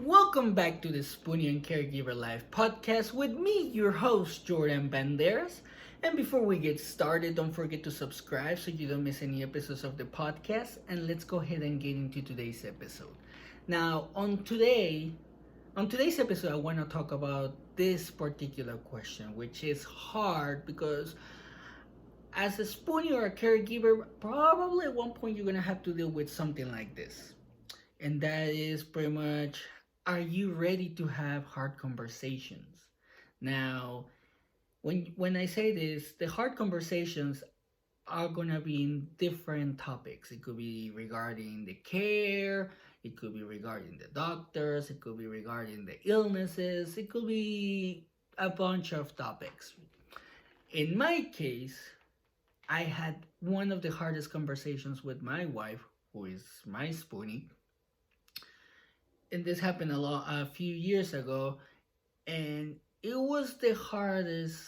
Welcome back to the Spoonie and Caregiver Live podcast with me, your host, Jordan Banderas. And before we get started, don't forget to subscribe so you don't miss any episodes of the podcast. And let's go ahead and get into today's episode. Now, on today's episode, I want to talk about this particular question, which is hard because as a Spoonie or a caregiver, probably at one point you're gonna have to deal with something like this. And that is pretty much, are you ready to have hard conversations? Now, when I say this, the hard conversations are gonna be in different topics. It could be regarding the care, it could be regarding the doctors, it could be regarding the illnesses, it could be a bunch of topics. In my case, I had one of the hardest conversations with my wife, who is my Spoonie, and this happened a few years ago, and it was the hardest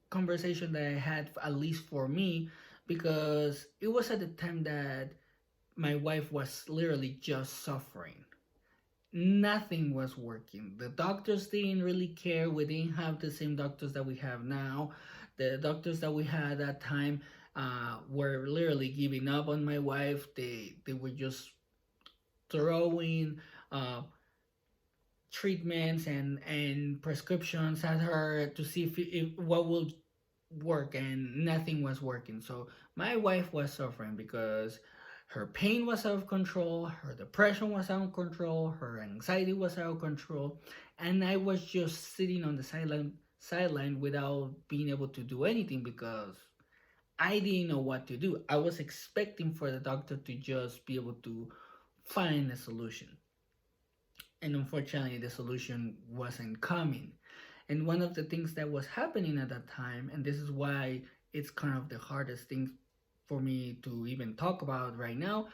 conversation that I had, at least for me, because it was at the time that my wife was literally just suffering. Nothing was working. The doctors didn't really care. We didn't have the same doctors that we have now. The doctors that we had at that time were literally giving up on my wife. They were just throwing treatments and prescriptions at her to see if what will work, and nothing was working. So my wife was suffering because her pain was out of control, her depression was out of control, her anxiety was out of control, and I was just sitting on the sideline without being able to do anything because I didn't know what to do. I was expecting for the doctor to just be able to find a solution. And unfortunately, the solution wasn't coming. And one of the things that was happening at that time, and this is why it's kind of the hardest thing for me to even talk about right now,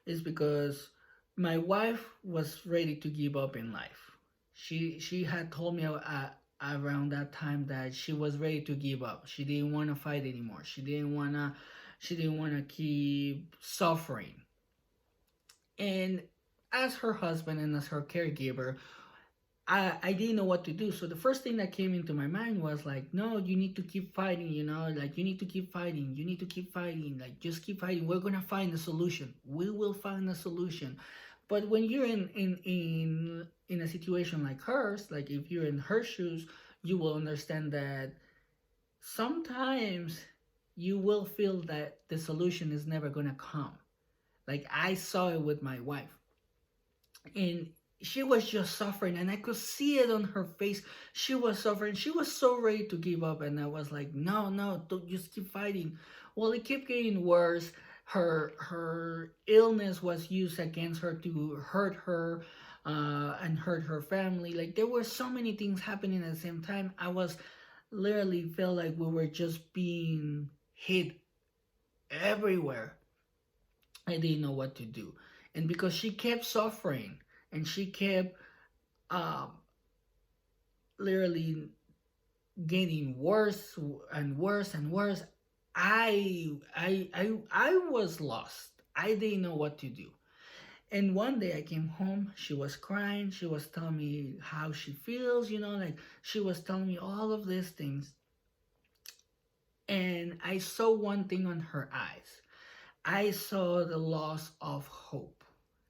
is because my wife was ready to give up in life. She had told me around that time that she was ready to give up. She didn't want to fight anymore. She didn't want to keep suffering. And as her husband and as her caregiver, I didn't know what to do. So the first thing that came into my mind was like, no, you need to keep fighting, like you need to keep fighting. You need to keep fighting. Like just keep fighting. We're gonna find a solution. We will find a solution. But when you're in a situation like hers, like if you're in her shoes, you will understand that sometimes you will feel that the solution is never gonna come. Like I saw it with my wife, and she was just suffering, and I could see it on her face. She was suffering. She was so ready to give up, and I was like, no, don't, just keep fighting. Well, it kept getting worse. Her illness was used against her to hurt her and hurt her family. Like there were so many things happening at the same time. I was literally felt like we were just being hit everywhere. I didn't know what to do. And because she kept suffering and she kept um, literally getting worse and worse and worse, I was lost. I didn't know what to do. And one day I came home, she was crying, she was telling me how she feels, like she was telling me all of these things. And I saw one thing on her eyes. I saw the loss of hope.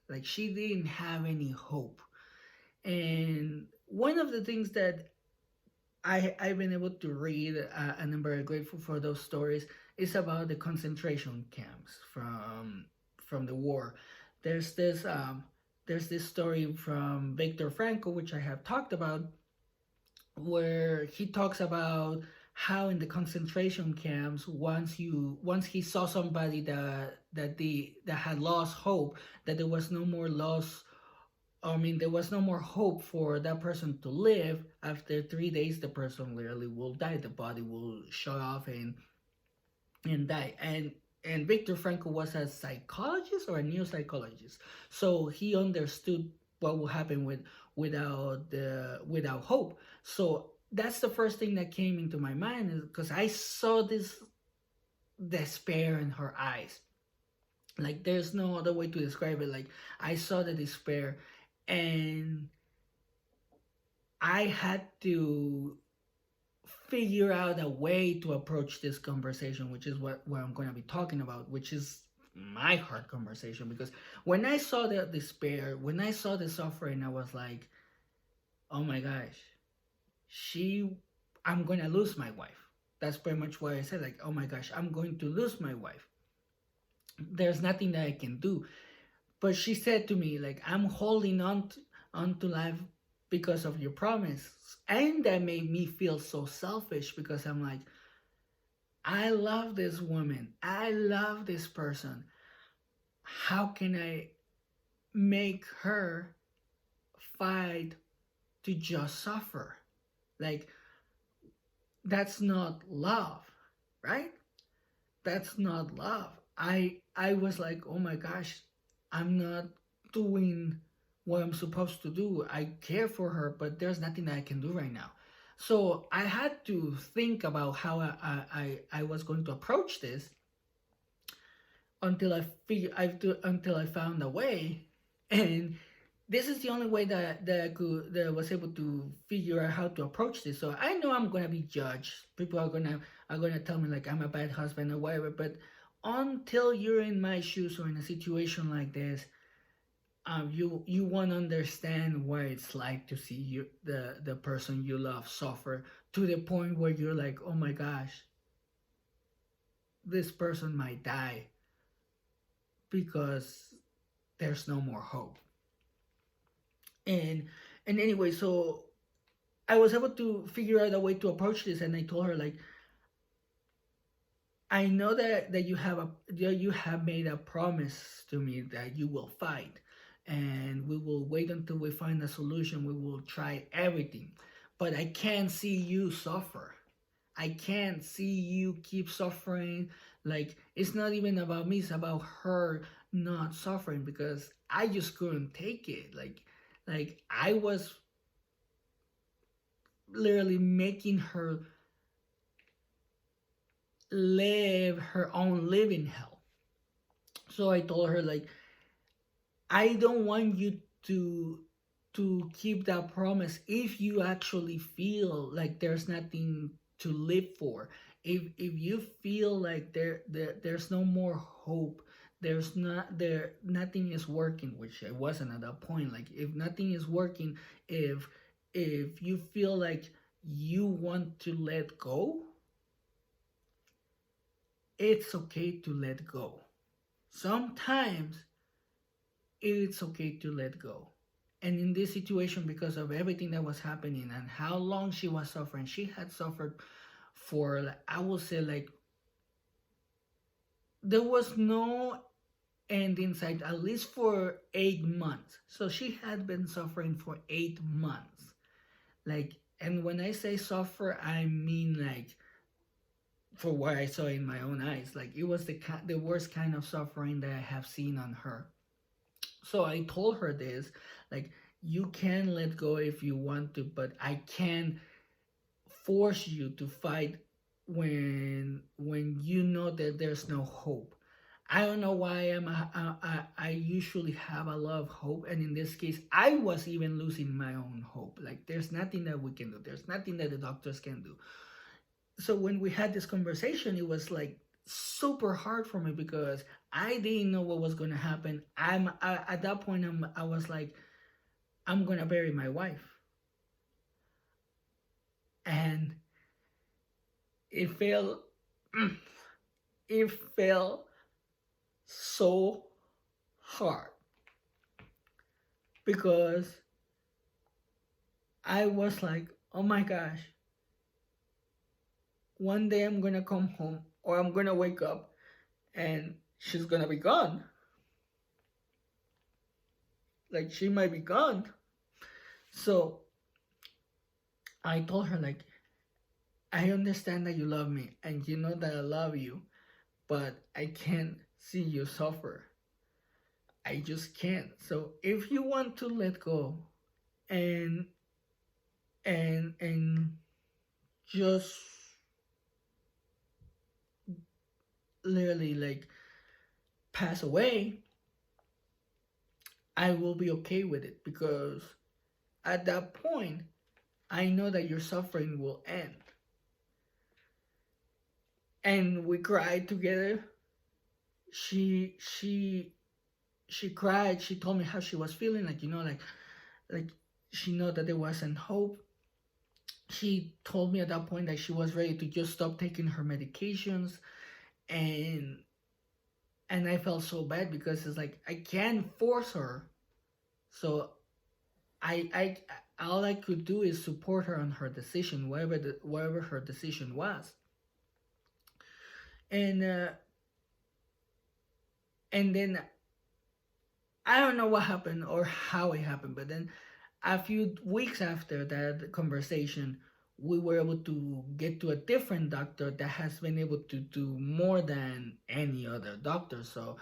Like she didn't have any hope. And one of the things that I've been able to read, and I'm very grateful for those stories, is about the concentration camps from the war. There's this there's this story from Viktor Frankl, which I have talked about, where he talks about how in the concentration camps, once he saw somebody that had lost hope, that there was no more loss. I mean, there was no more hope for that person to live. After 3 days, the person literally will die. The body will shut off and die. And Viktor Frankl was a psychologist or a neuropsychologist, so he understood what will happen without hope. So that's the first thing that came into my mind, is because I saw this despair in her eyes. Like there's no other way to describe it. Like I saw the despair, and I had to figure out a way to approach this conversation, which is what I'm going to be talking about, which is my heart conversation. Because when I saw the despair, when I saw the suffering, I was like, oh my gosh, she, I'm going to lose my wife. That's pretty much what I said. Like, oh my gosh, I'm going to lose my wife. There's nothing that I can do. But she said to me, like, I'm holding on to life because of your promise. And that made me feel so selfish because I'm like, I love this woman. I love this person. How can I make her fight to just suffer? Like, that's not love, right? That's not love. I was like, oh my gosh, I'm not doing what I'm supposed to do. I care for her, but there's nothing that I can do right now. So I had to think about how I was going to approach this until until I found a way, and this is the only way that I was able to figure out how to approach this. So I know I'm gonna be judged. People are gonna tell me like I'm a bad husband or whatever. But until you're in my shoes or in a situation like this, you won't understand what it's like to see the person you love suffer to the point where you're like, oh my gosh, this person might die because there's no more hope. And anyway, so I was able to figure out a way to approach this, and I told her like, I know that you have made a promise to me that you will fight, and we will wait until we find a solution. We will try everything, but I can't see you suffer. I can't see you keep suffering. Like, it's not even about me; it's about her not suffering because I just couldn't take it. Like I was literally making her live her own living hell. So I told her like, I don't want you to keep that promise if you actually feel like there's nothing to live for. If you feel like there's no more hope, nothing is working, which I wasn't at that point. Like, if nothing is working, if you feel like you want to let go, it's okay to let go. Sometimes it's okay to let go. And in this situation, because of everything that was happening and how long she was suffering, she had suffered for, like, I would say, like, there was no end in sight, at least for 8 months. So she had been suffering for 8 months. Like, and when I say suffer, I mean like, for what I saw in my own eyes, like it was the worst kind of suffering that I have seen on her. So I told her this, like, you can let go if you want to, but I can't force you to fight when you know that there's no hope. I don't know why I usually have a lot of hope, and in this case, I was even losing my own hope. Like, there's nothing that we can do. There's nothing that the doctors can do. So when we had this conversation, it was like super hard for me because I didn't know what was going to happen. At that point, I was like, I'm going to bury my wife. And it felt it felt so hard because I was like, oh my gosh, one day I'm gonna come home or I'm gonna wake up and she's gonna be gone. Like, she might be gone. So I told her, like, I understand that you love me and you know that I love you, but I can't see you suffer. I just can't. So if you want to let go and and just literally like pass away, I will be okay with it because at that point I know that your suffering will end. And we cried together. She she she cried. She told me how she was feeling, like, like she know that there wasn't hope. She told me at that point that she was ready to just stop taking her medications, and I felt so bad because it's like I can't force her. So I all I could do is support her on her decision, whatever her decision was. And then I don't know what happened or how it happened, but then a few weeks after that conversation, we were able to get to a different doctor that has been able to do more than any other doctor. So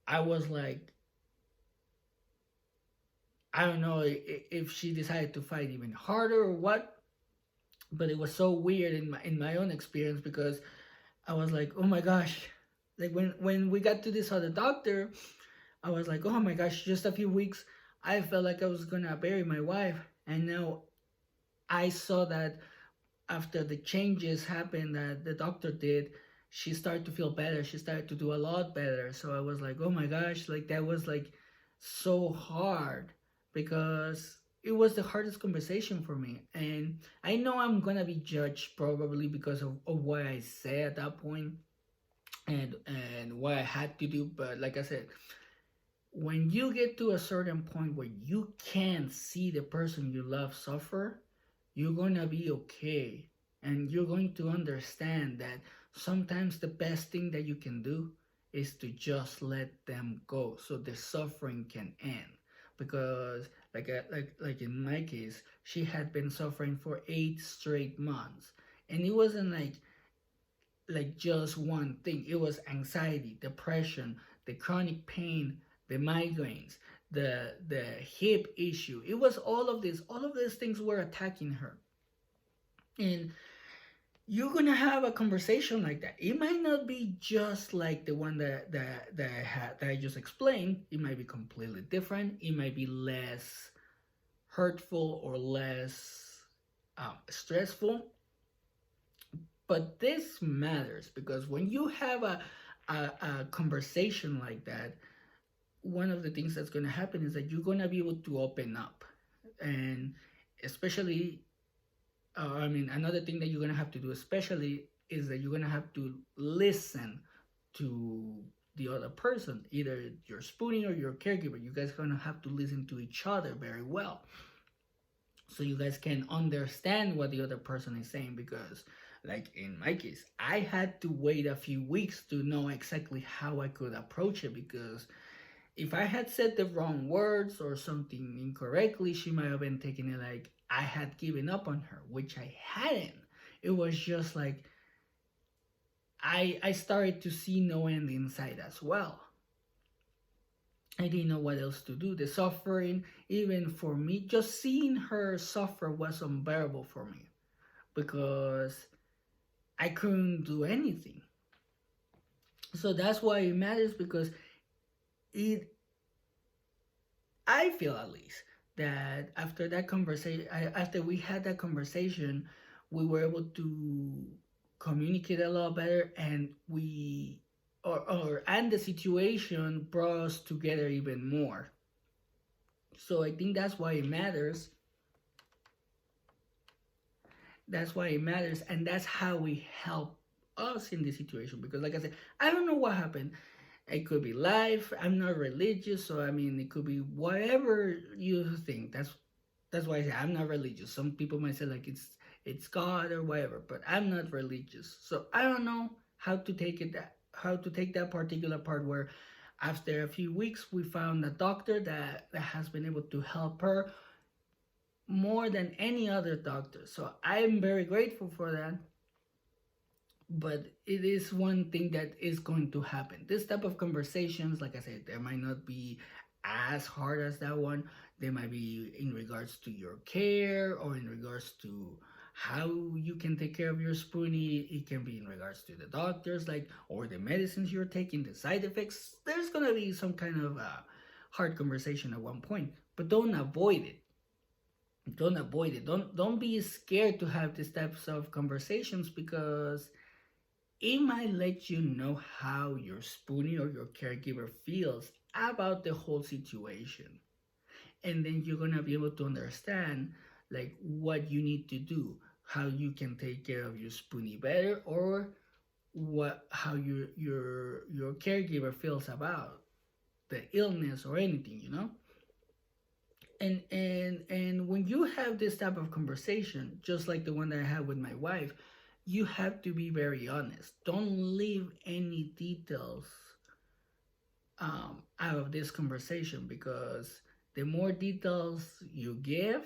I was like, I don't know if she decided to fight even harder or what, but it was so weird in my own experience, because I was like, oh my gosh, like when we got to this other doctor, I was like, oh my gosh, just a few weeks, I felt like I was gonna bury my wife, and now I saw that after the changes happened that the doctor did, she started to feel better. She started to do a lot better. So I was like, oh my gosh, like that was like so hard, because it was the hardest conversation for me. And I know I'm gonna be judged probably because of what I said at that point, and what I had to do. But like I said, when you get to a certain point where you can't see the person you love suffer, you're gonna be okay. And you're going to understand that sometimes the best thing that you can do is to just let them go so the suffering can end. Because like in my case, she had been suffering for 8 straight months. And it wasn't like just one thing. It was anxiety, depression, the chronic pain, the migraines, the hip issue. It was all of this. All of these things were attacking her. And you're gonna have a conversation like that. It might not be just like the one that I just explained. It might be completely different. It might be less hurtful or less stressful. But this matters, because when you have a conversation like that, one of the things that's going to happen is that you're going to be able to open up. And especially, I mean, another thing that you're going to have to do, especially, is that you're going to have to listen to the other person, either your spoonie or your caregiver. You guys are going to have to listen to each other very well, so you guys can understand what the other person is saying. Because like in my case, I had to wait a few weeks to know exactly how I could approach it, because if I had said the wrong words or something incorrectly, she might have been taking it like I had given up on her, which I hadn't. It was just like I started to see no end in sight as well. I didn't know what else to do. The suffering, even for me, just seeing her suffer was unbearable for me, because I couldn't do anything. So that's why it matters, because it, I feel at least, that after that conversation, after we had that conversation, we were able to communicate a lot better, and and the situation brought us together even more. So I think that's why it matters. That's why it matters, and that's how we help us in this situation. Because, like I said, I don't know what happened. It could be life. I'm not religious, so I mean, it could be whatever you think. That's why I say I'm not religious. Some people might say like it's God or whatever, but I'm not religious, so I don't know how to take that particular part where after a few weeks we found a doctor that has been able to help her more than any other doctor. So I'm very grateful for that. But it is one thing that is going to happen. This type of conversations, like I said, they might not be as hard as that one. They might be in regards to your care, or in regards to how you can take care of your spoonie. It can be in regards to the doctors, like, or the medicines you're taking, the side effects. There's gonna be some kind of hard conversation at one point, but don't avoid it. don't avoid it. Don't be scared to have these types of conversations, because it might let you know how your spoonie or your caregiver feels about the whole situation. And then you're gonna be able to understand like what you need to do, how you can take care of your spoonie better, or what how your caregiver feels about the illness or anything, you know. And when you have this type of conversation, just like the one that I had with my wife, you have to be very honest. Don't leave any details out of this conversation, because the more details you give,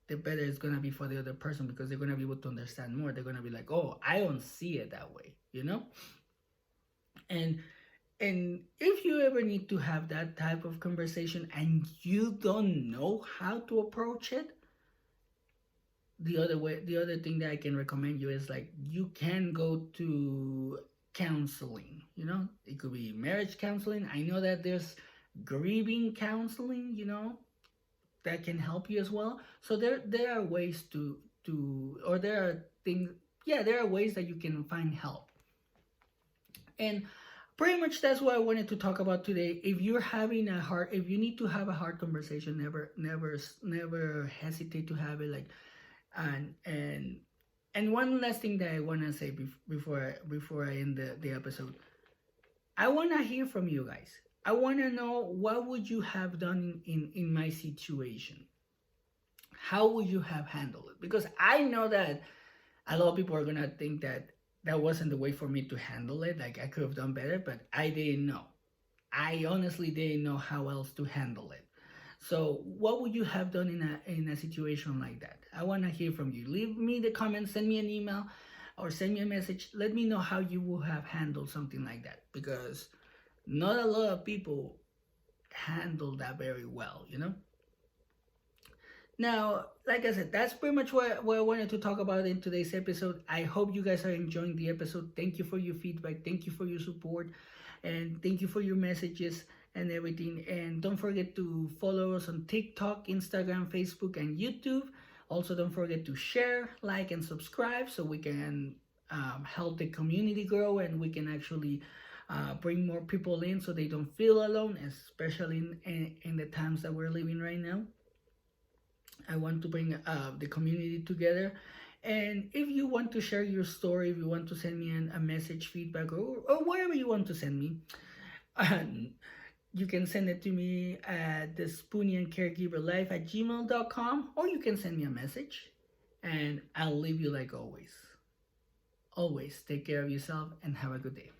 the better it's gonna be for the other person, because they're gonna be able to understand more. They're gonna be like, "Oh, I don't see it that way," you know. And and if you ever need to have that type of conversation and you don't know how to approach it, the other thing that I can recommend you is like you can go to counseling. You know, it could be marriage counseling. I know that there's grieving counseling, you know, that can help you as well. So there are ways to or there are things, yeah, there are ways that you can find help. And pretty much that's what I wanted to talk about today. If you're having a hard, if you need to have a hard conversation, never hesitate to have it. Like, and one last thing that I want to say before I end the episode, I want to hear from you guys. I want to know, what would you have done in my situation? How would you have handled it? Because I know that a lot of people are gonna think that that wasn't the way for me to handle it. Like, I could have done better, but I didn't know. I honestly didn't know how else to handle it. So, what would you have done in a situation like that? I want to hear from you. Leave me the comments, send me an email, or send me a message. Let me know how you would have handled something like that, because not a lot of people handle that very well, you know? Now, like I said, that's pretty much what I wanted to talk about in today's episode. I hope you guys are enjoying the episode. Thank you for your feedback. Thank you for your support. And thank you for your messages and everything. And don't forget to follow us on TikTok, Instagram, Facebook, and YouTube. Also, don't forget to share, like, and subscribe, so we can help the community grow, and we can actually bring more people in so they don't feel alone, especially in the times that we're living right now. I want to bring the community together. And if you want to share your story, if you want to send me a message, feedback, or whatever you want to send me, you can send it to me at the Spoonie and Caregiver Life at gmail.com, or you can send me a message, and I'll leave you like always. Always take care of yourself and have a good day.